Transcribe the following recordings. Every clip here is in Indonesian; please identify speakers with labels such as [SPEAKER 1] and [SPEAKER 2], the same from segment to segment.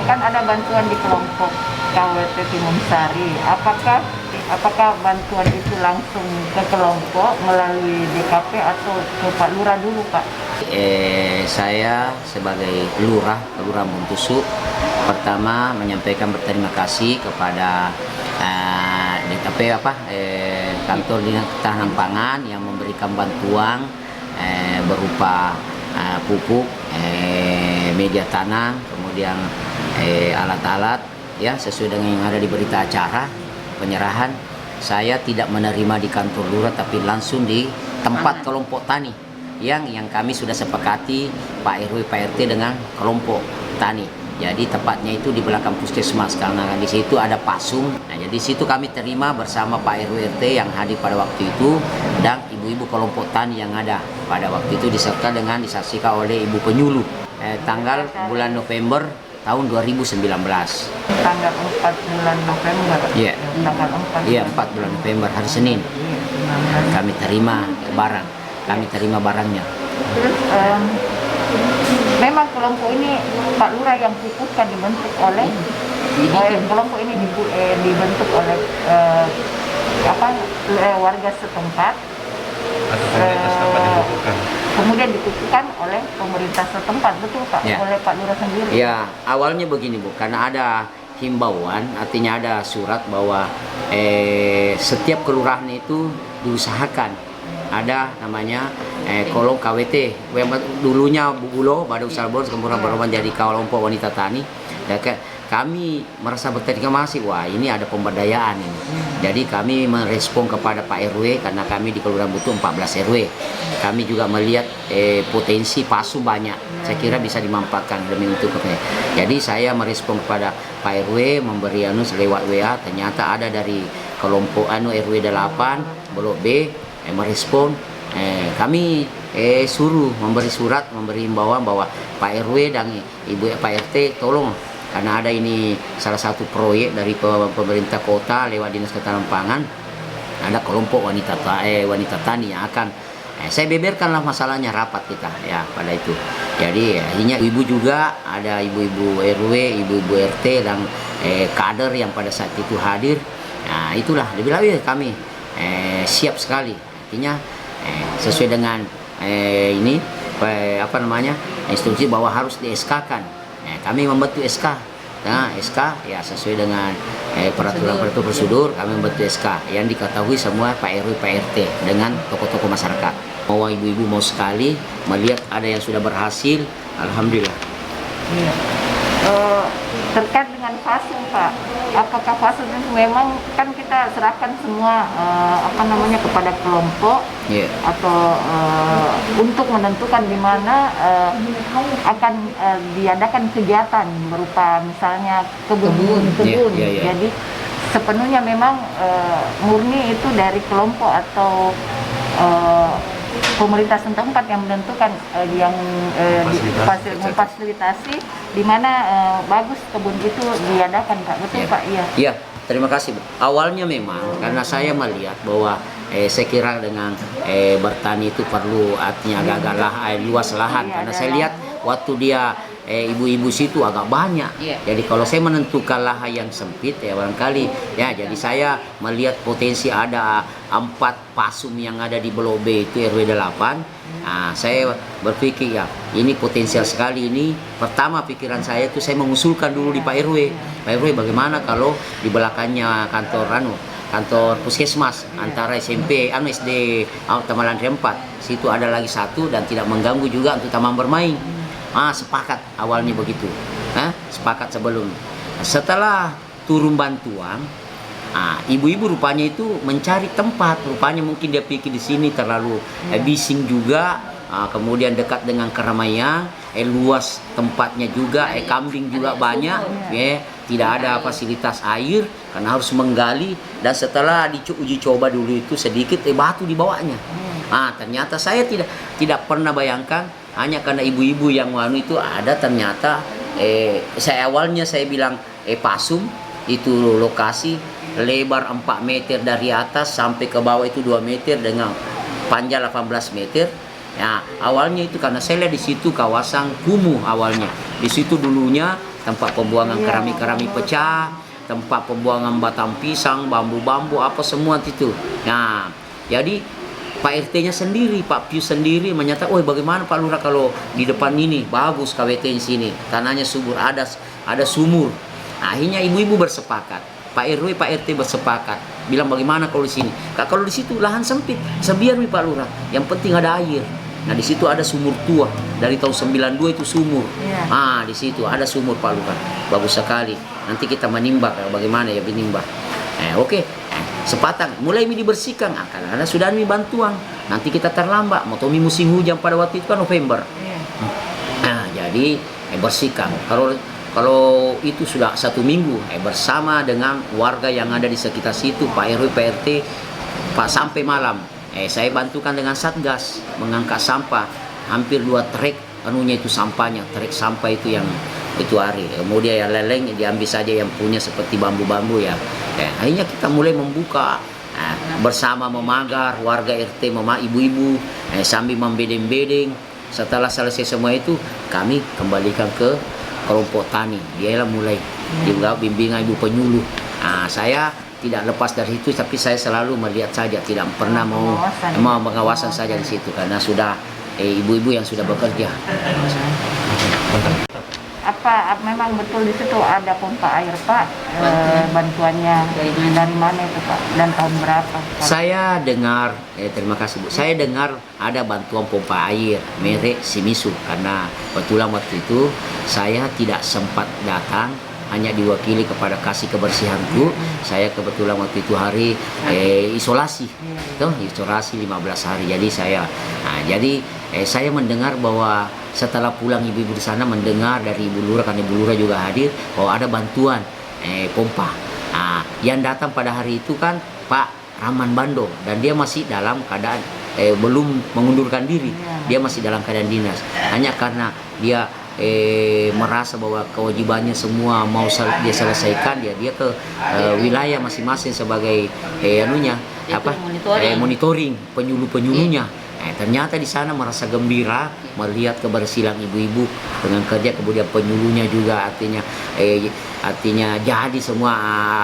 [SPEAKER 1] kan ada bantuan di kelompok KWT Timun Sari. Apakah bantuan itu langsung ke kelompok melalui DKP atau ke Pak Lurah dulu, Pak?
[SPEAKER 2] Saya sebagai Lurah Muntusu pertama menyampaikan berterima kasih kepada DKP kantor dinas ketahanan pangan yang memberikan bantuan berupa pupuk, media tanam, kemudian alat-alat ya sesuai dengan yang ada di berita acara penyerahan. Saya tidak menerima di kantor lurah tapi langsung di tempat kelompok tani yang kami sudah sepakati Pak RW Pak RT dengan kelompok tani. Jadi tepatnya itu di belakang puskesmas karena di situ ada pasung. Nah, jadi situ kami terima bersama Pak RW RT yang hadir pada waktu itu dan ibu-ibu kelompok tani yang ada pada waktu itu diserta dengan disaksikan oleh ibu penyuluh. Tanggal bulan November tahun 2019.
[SPEAKER 1] Tanggal 4 bulan November.
[SPEAKER 2] Iya.
[SPEAKER 1] Tanggal 4.
[SPEAKER 2] Iya, 4 bulan November hari Senin. Kami terima barangnya.
[SPEAKER 1] Terus memang kelompok ini Pak Lurah yang putuskan dibentuk oleh kelompok ini dibentuk oleh warga setempat. Kemudian dikukuhkan oleh pemerintah setempat, betul Pak?
[SPEAKER 2] Ya.
[SPEAKER 1] Oleh Pak Lurah sendiri.
[SPEAKER 2] Ya, awalnya begini Bu, karena ada himbauan, artinya ada surat bahwa setiap kelurahan itu diusahakan ada namanya kolom KWT. Dulunya Bu Bulo, pada usaha kemudian berubah jadi kelompok wanita tani. Dan kami merasa berterima kasih, wah ini ada pemberdayaan ini. Jadi kami merespon kepada Pak RW karena kami di Kelurahan Butuh 14 RW. Kami juga melihat potensi pasu banyak. Saya kira bisa dimanfaatkan demi untuk Jadi saya merespon kepada Pak RW memberi lewat WA, ternyata ada dari kelompok RW 8 Blok B merespon. Kami suruh memberi surat, memberi himbauan bahwa Pak RW dan Ibu Pak RT tolong, karena ada ini salah satu proyek dari pemerintah kota lewat dinas ketahanan pangan, ada kelompok wanita tani yang akan saya beberkanlah masalahnya rapat kita ya pada itu. Jadi akhirnya ibu juga ada ibu-ibu RW, ibu-ibu RT dan kader yang pada saat itu hadir. Nah itulah dibilang kami siap sekali, artinya sesuai dengan instruksi bahwa harus di SK-kan. Kami membentuk SK. Nah, SK ya sesuai dengan peraturan prosedur kami membentuk SK yang diketahui semua Pak RW Pak RT dengan tokoh-tokoh masyarakat. Mau ibu-ibu mau sekali melihat ada yang sudah berhasil, alhamdulillah.
[SPEAKER 1] Iya. Terkait dengan fasum Pak, apakah fasum itu memang kan kita serahkan semua kepada kelompok atau untuk menentukan di mana akan diadakan kegiatan berupa misalnya kebun. Jadi sepenuhnya memang murni itu dari kelompok atau pemerintah setempat yang menentukan memfasilitasi di mana bagus kebun itu diadakan Pak, betul Pak?
[SPEAKER 2] Iya, terima kasih Bu. Awalnya memang karena saya melihat bahwa saya kira dengan bertani itu perlu artinya agak-agak luas lahan, karena saya lihat waktu dia ibu-ibu situ agak banyak. Jadi kalau saya menentukan lahan yang sempit ya barangkali ya, jadi saya melihat potensi ada 4 pasum yang ada di Blok B itu RW 8. Nah, saya berpikir ya ini potensial sekali ini. Pertama pikiran saya itu saya mengusulkan dulu di Pak RW. Pak RW bagaimana kalau di belakangnya kantor puskesmas antara SMP SD Tamalan 4 situ ada lagi satu dan tidak mengganggu juga untuk taman bermain. Sepakat awalnya begitu. Sepakat sebelum. Setelah turun bantuan, ibu-ibu rupanya itu mencari tempat. Rupanya mungkin dia pikir di sini terlalu bising juga. Kemudian dekat dengan keramaian, luas tempatnya juga, kambing juga banyak. Tidak ada fasilitas air karena harus menggali. Dan setelah uji coba dulu itu sedikit batu di bawahnya. Ternyata saya tidak pernah bayangkan. Hanya karena ibu-ibu yang itu ada, ternyata awalnya saya bilang pasum itu lokasi lebar 4 meter dari atas sampai ke bawah itu 2 meter dengan panjang 18 meter. Ya, awalnya itu karena saya lihat di situ kawasan kumuh awalnya. Di situ dulunya tempat pembuangan
[SPEAKER 1] Iya,
[SPEAKER 2] keramik-keramik pecah, tempat pembuangan batang pisang, bambu-bambu, apa semua itu. Nah, jadi Pak RT-nya sendiri, Pak Pius sendiri menyatakan, oh bagaimana Pak Lurah kalau di depan ini bagus KWT di sini, tanahnya subur, ada sumur. Akhirnya ibu-ibu bersepakat, Pak RW, Pak RT bersepakat, bilang bagaimana kalau di sini? Kak, kalau di situ lahan sempit, sebiar nih Pak Lurah, yang penting ada air. Nah di situ ada sumur tua dari tahun 92 itu sumur.
[SPEAKER 1] Iya.
[SPEAKER 2] Ah di situ ada sumur Pak Lurah, bagus sekali. Nanti kita menimbang bagaimana ya menimbang. Oke. Sepatang mulai dibersihkan, karena sudah mi bantuan. Nanti kita terlambat, mau musim hujan pada waktu itu kan November.
[SPEAKER 1] Iya.
[SPEAKER 2] Nah jadi bersihkan. Kalau itu sudah 1 minggu, bersama dengan warga yang ada di sekitar situ, Pak RW, Pak RT, Pak sampai malam. Saya bantukan dengan Satgas mengangkat sampah, hampir 2 trek anunya itu sampahnya, trek sampah itu yang itu hari. Kemudian yang leleng diambil saja yang punya seperti bambu-bambu ya. Akhirnya kita mulai membuka bersama memagar warga RT, ibu-ibu sambil membedeng-bedeng. Setelah selesai semua itu kami kembalikan ke kelompok tani. Dialah mulai juga bimbingan ibu penyuluh. Saya tidak lepas dari itu, tapi saya selalu melihat saja, tidak pernah mau pengawasan saja di situ karena sudah ibu-ibu yang sudah bekerja.
[SPEAKER 1] Apa memang betul di situ ada pompa air Pak? Bantuannya dari mana itu Pak? Dan tahun berapa? Pak?
[SPEAKER 2] Saya dengar, terima kasih Bu. Saya dengar ada bantuan pompa air merek Shimizu karena kebetulan waktu itu saya tidak sempat datang, hanya diwakili kepada kasih kebersihanku. Saya kebetulan waktu itu hari isolasi, isolasi 15 hari. Jadi saya mendengar bahwa setelah pulang ibu-ibu di sana mendengar dari Ibu Lurah, karena Ibu Lurah juga hadir, bahwa ada bantuan pompa. Yang datang pada hari itu kan Pak Rahman Bando, dan dia masih dalam keadaan belum mengundurkan diri, dia masih dalam keadaan dinas. Hanya karena dia merasa bahwa kewajibannya semua mau dia selesaikan, dia ke wilayah masing-masing sebagai monitoring penyuluh-penyuluhnya. Ternyata di sana merasa gembira melihat kebersihan ibu-ibu dengan kerja, kemudian penyuluhnya juga artinya jadi semua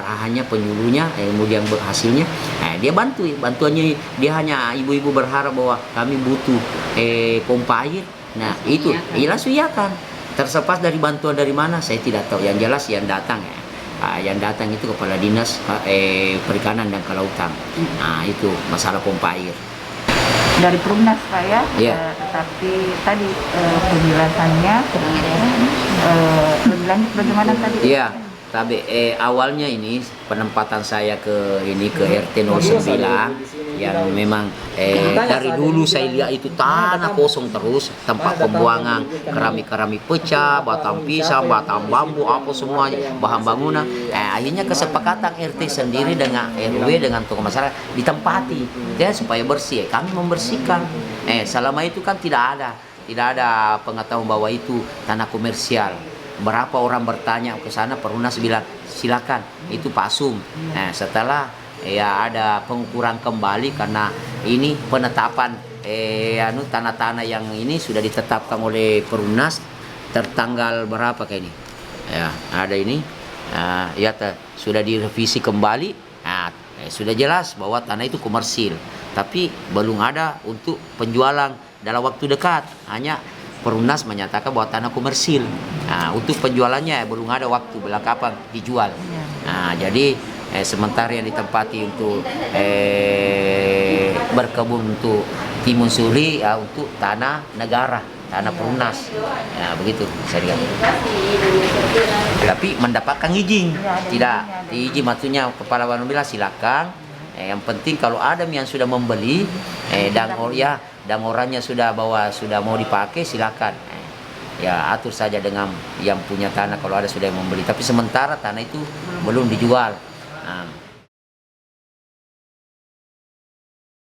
[SPEAKER 2] arahannya penyuluhnya, kemudian berhasilnya. Dia bantuannya dia hanya ibu-ibu berharap bahwa kami butuh pompa air. Nah itu langsung ya kan. Terlepas dari bantuan dari mana saya tidak tahu. Yang jelas yang datang yang datang itu kepala dinas perikanan dan kelautan. Nah itu masalah pompa air
[SPEAKER 1] dari Perumnas Pak ya. Tetapi tadi penjelasannya lebih lanjut bagaimana tadi?
[SPEAKER 2] Iya. Tapi awalnya ini penempatan saya ke RT 09 yang memang dari dulu saya lihat itu tanah kosong terus, tempat pembuangan keramik-keramik pecah, batang pisang, batang bambu, apa semuanya, bahan bangunan. Akhirnya kesepakatan RT sendiri dengan RW dengan tokoh masyarakat ditempati ya supaya bersih. Kami membersihkan. Selama itu kan tidak ada pengetahuan bahwa itu tanah komersial. Berapa orang bertanya ke sana, Perumnas bilang silakan itu pasung. Setelah ada pengukuran kembali karena ini penetapan tanah-tanah yang ini sudah ditetapkan oleh Perumnas tertanggal berapa kayak ini. Ya, ada ini. Sudah direvisi kembali. Sudah jelas bahwa tanah itu komersil, tapi belum ada untuk penjualan dalam waktu dekat. Hanya Perumnas menyatakan bahwa tanah komersil. Untuk penjualannya belum ada waktu kapan dijual. Jadi sementara yang ditempati untuk berkebun untuk timun suri untuk tanah negara, tanah Perumnas. Begitu saya lihat. Tapi mendapatkan izin, tidak izin maksudnya kepala Wanun bilang silakan. Yang penting kalau ada yang sudah membeli dan orangnya sudah mau dipakai, silakan. Atur saja dengan yang punya tanah kalau ada sudah yang membeli. Tapi sementara tanah itu belum dijual.